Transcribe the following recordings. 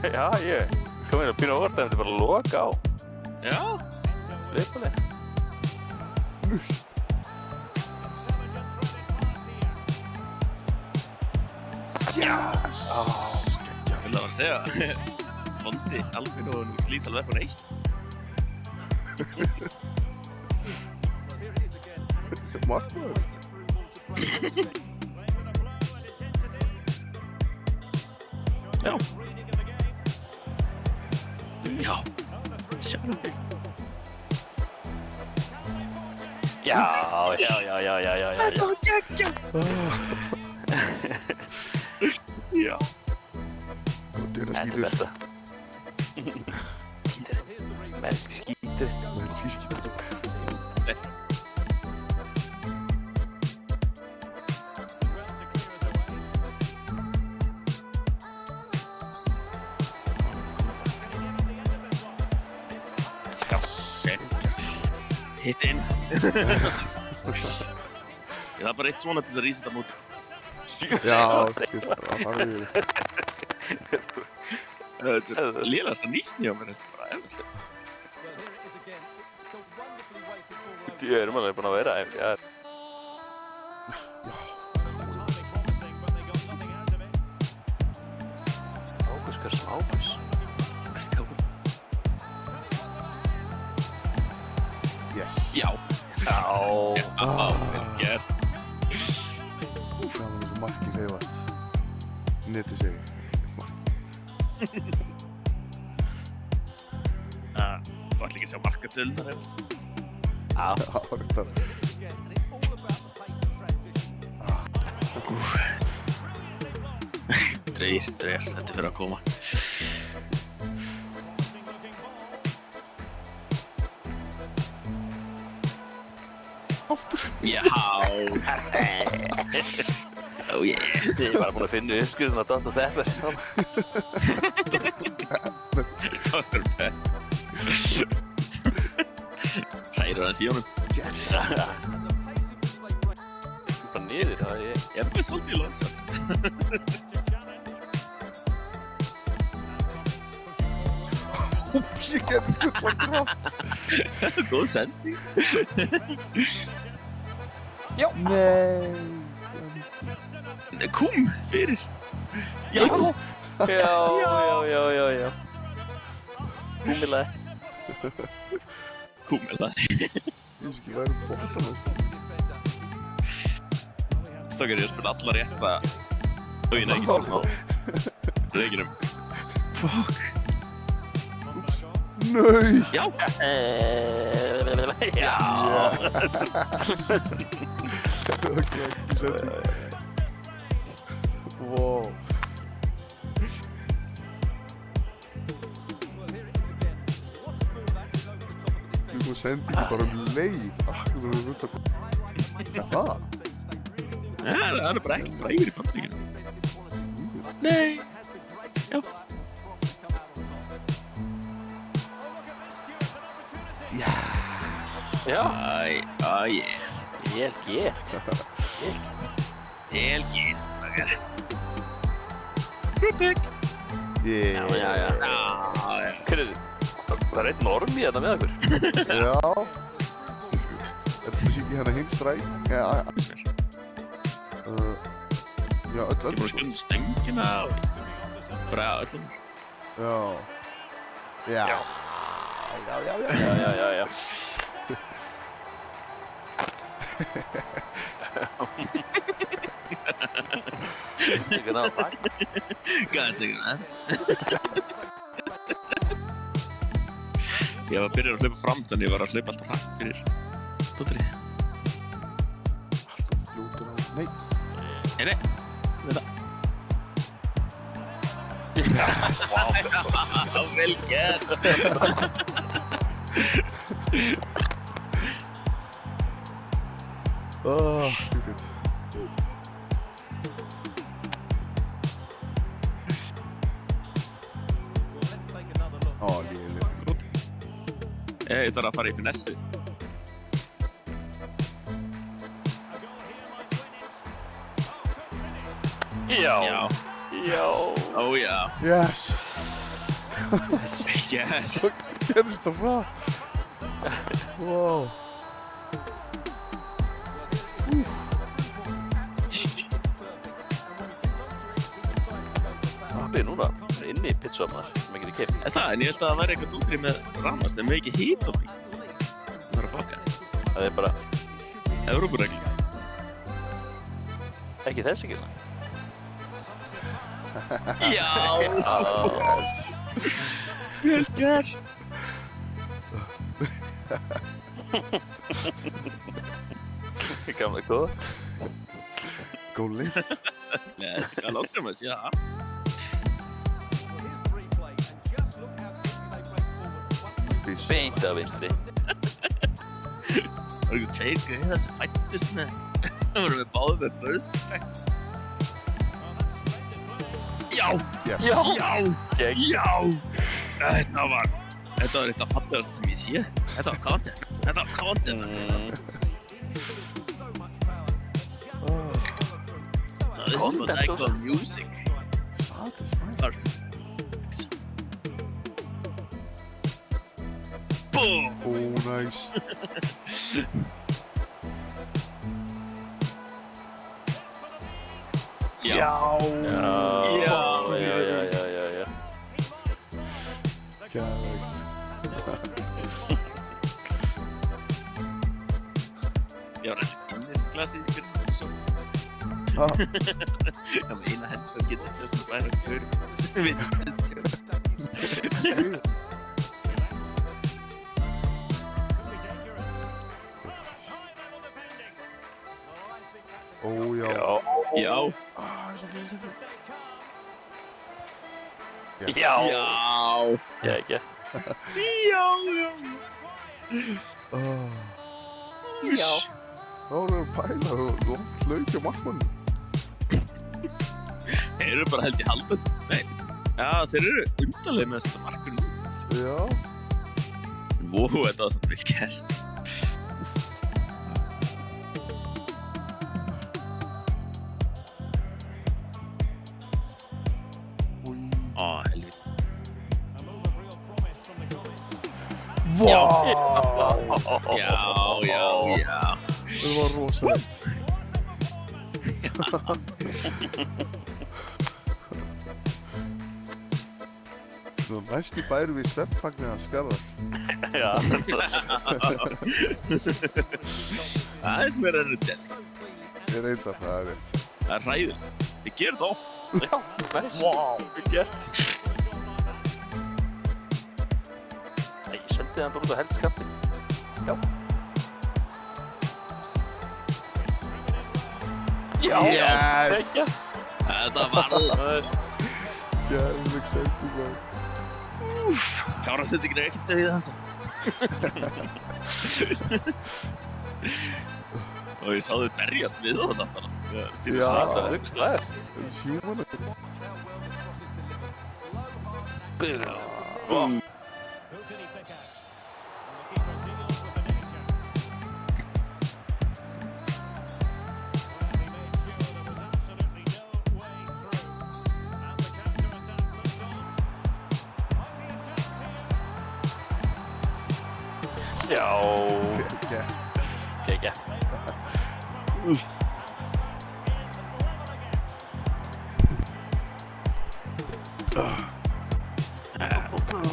Já, ég kom inn á pínu óvart, það myndi bara loka á. Já. Leipaleg. Yes! Vil það var að segja. Vondi, Alvin og Lethal Weapon 1. Markmaður. Já. Já. Sjáum við. Já. Þetta var geggjað. Já. Góður að Þetta er skýtur. besta. Mennski skítur. Mennski skýtur. Hitt inn. Það er bara eitt svona til þess að rísa þetta móti. Já, það er Þetta er lélegast að nýtt njá mér, þetta er bara eftir. Ég erum alveg búin að vera ef ég er. Águs, hversum Águs? yes. Já. Já. Vel gert. Það var eins og markið hreyfast. Netið segi. Þú ætla ekki að sjá markatölunar hefast. Já. Já, þetta. Dreir, þetta er fyrir að koma. Aftur. Já. Oh yeah. Ég er bara búin að finna uppskurðin á Dr. Pepper. Dr. Pepper. Hrærir aðeins í honum. Bara niður, það er ég. Ég er með svolítið lónsat. Úps, ég gerði fullan kraft. Góð sending. Nei. Kúm fyrir. Já. Já. Gúmilega. Kúmela. Ég sé ekki væri bóttanast. Stókar ég að spila alla rétt það. Auðvitað ekki spila á reikinum. Fuck. Nei. Já. Já. Ok, ekki sending. Wow. Þú kom sendingi bara leið. Akkur þú veit að... Það? Það er bara ekkert frægur í Bandaríkjunum. Nei. Já. Já. Æ. Vel gert. Vel gist, þakkar. Rúbik. Yeah. Já. Hver er þið? Það er einn orm í þetta með okkur. Já. Þetta sé ekki hérna hinn stræk. Já, Ég er búin að skilja stöngina og bara öllum. Já. Já. Já. Ekki náða bak. Gæðist ekki það. Ég var byrjað að hlaupa fram þannig ég var að hlaupa alltaf hratt fyrir dóttirið. Alltaf fljótur á... Nei. Nei. Þetta. Já, vel gert. Stupid. Léleg. Ég þarf að fara í finessi. Já. Ó já. Yes. Yes. Hvað gerist það frá? Wow. Það er núna inni í pizzaofnar sem ekki er keipt. Það, en ég held að það væri eitthvað útrýð með ramast en með ekki hít á því. Það er að fokka. Það er bara Evrópuregli. ekki þessi ekki. Já! Yes. Vel gert! Gamla góða. Góli. Nei, þessi hvað láttur maður sé það. Fisk. Beint af vinstri. Það var eitthvað tveir gauðar sem fættist með. Það voru með báðu með birthright. Já! Yes. Já! Gegn. Já! Þetta var eitt af fallegast sem ég sé. Þetta var content. Þetta var content. This is what Content, I svo call music. Satisfying. Art. Boom! Oh, nice. Já! Já. Já. Já. Geðveikt. Ég var þessi Guinness-glasi í fyrir þessu. Ha? Það var eina hend og Guinness þess að bæra fyrir vinstri. Ó, já. Já. Ah, svo fyrir sem fyrir. Já. Já. Já, ekki. Já. Já. Þá erum við að pæla og langt laukja markmann. Þeir eru bara held ég halda. Nei. Já, þeir eru undarlega með þetta markur. Já. Wow, þetta var svona vel gert. Új. Á, helvið. Vá. Já. Það var rosalegt. Svo næst í bæri við sveppfagnir að skarðast. Já. Það er sem er energetic. Ég reyndar það er rétt. Það er hræðilegt. Þið gerir þetta oft. Já, nice. Wow, vel gert. Æ, ég sendi hann bara út á heldskapti. Já. Já, ekki. Þetta var Geðveik sending maður. Kárasendingin er ekki döið þetta. Og ég sá þau berjast við það samt hana. Já. Það er hugstlega. Það er sjúman þetta. Vá. Já. Gekk.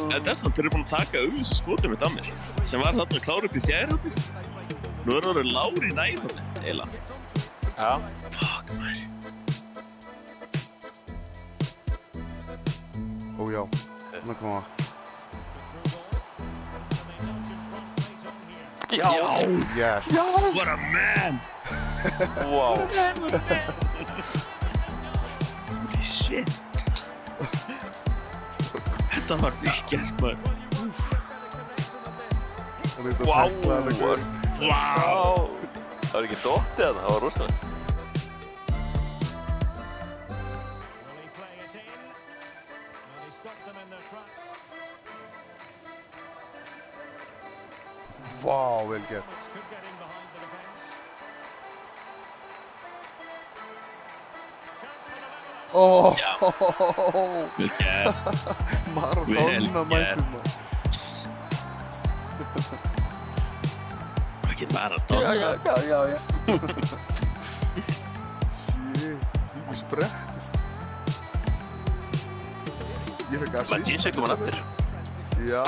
Þetta er samt, þeir eru búin að taka þessu skotum mitt af mér. Sem var þarna klár upp í fjærhóttið. Nú er það lár í nærhóttið, eiginlega. Já. Fuck, maður. Ó já. Þannig að koma. Já. Yes. What a man! Wow. Holy shit. Þetta var vel gert, maður. Það er þetta Vá. tæklaðan að gauð. Wow. Það var ekki dottið að það var rosalega. Vá, vel gert. Ó, Já. Vel gert. Maradona mætist maður. Ekki Maradona. já. Shit, líka sprett. Ég fekk assist. Var Gise komin aftur? Já.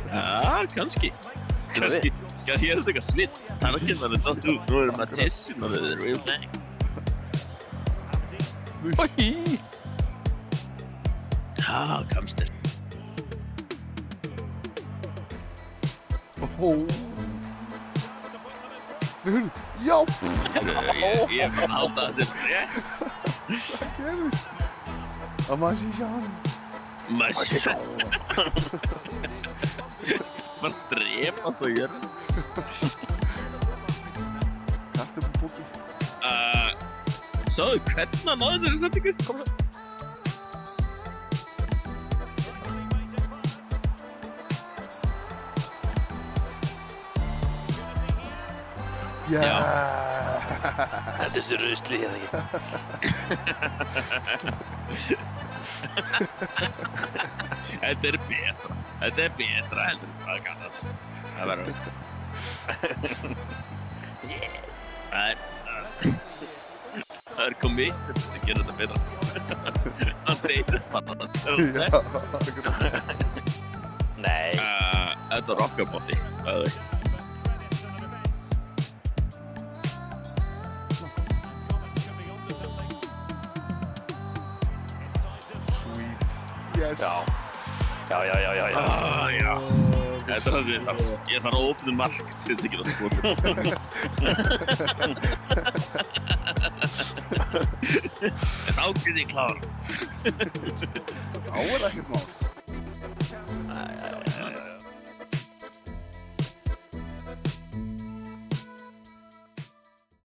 Já, kannski. Kannski er þetta eitthvað svits. Það er ekki þannig að nú erum Matissin og það er real thing. Oi. Já, kamstir. Ó. Við já. Ég er bara að halda það sem rétt. Það gerðist. Amazishan. Massi. Bara drepast á jörn. Kartöflupóki. Sáðu hvernig hann náði þessari settingu? Kom svo. Já. Þetta er svo rusli hérna ekki. Þetta er betra. Þetta er betra heldur en það kannast. Það verður veist. Það er commitment sem gerir þetta betra. Það deyrir bara. Já. Nei. Þetta er rockabotti. Sweet. Yes. Já. Já. Já. Þetta er það sem ég þarf. Ég þarf að opna mark til þess að geta skotið. Þá get ég klár. Þá er ekkert mál.